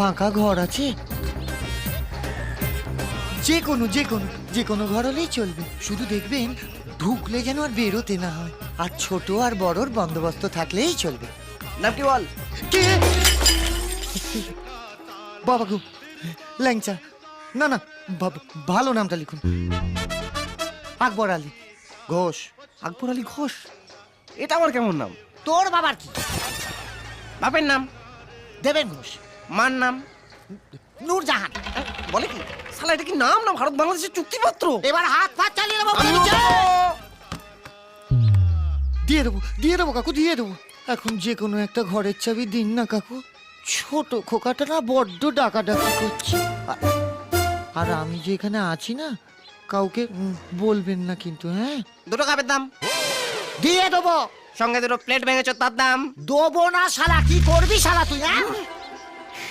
ফাঁকা ঘর আছে? যে কোনো ঘর হলেই চলবে, শুধু দেখবেন ঢুকলে যেন আর বেরোতে না হয়, আর ছোট আর বড়র বন্দোবস্ত থাকলেই চলবে। নাম কি বল? কে? বাবা গো, ল্যাংচা। না না, ভালো নামটা লিখুন। আকবর আলী ঘোষ। আকবর আলী ঘোষ? এটা আমার কেমন নাম? তোর বাবার কি? বাপের নাম দেবেন ঘোষ। মার নাম নূরজাহান। বলে কি শালা, এটা কি নাম না ভারত বাংলাদেশের চুক্তিপত্র? এবার হাত পা চালিয়ে দেবো। দিয়ে দেবো কাকু, দিয়ে দেবো। এখন যে কোনো একটা ঘরের চাবি দিন না কাকু, ছোট খোকাটা না বড্ড ডাকাডাকি করছে। আর আমি যে এখানে আছি না, কাউকে বলবেন না কিন্তু, হ্যাঁ? দুটো কাপের দাম দিয়ে দেবো। সঙ্গে দুটো প্লেট ভেঙেছ তার দাম। দেবো না শালা, কি করবি শালা তুই, হ্যাঁ?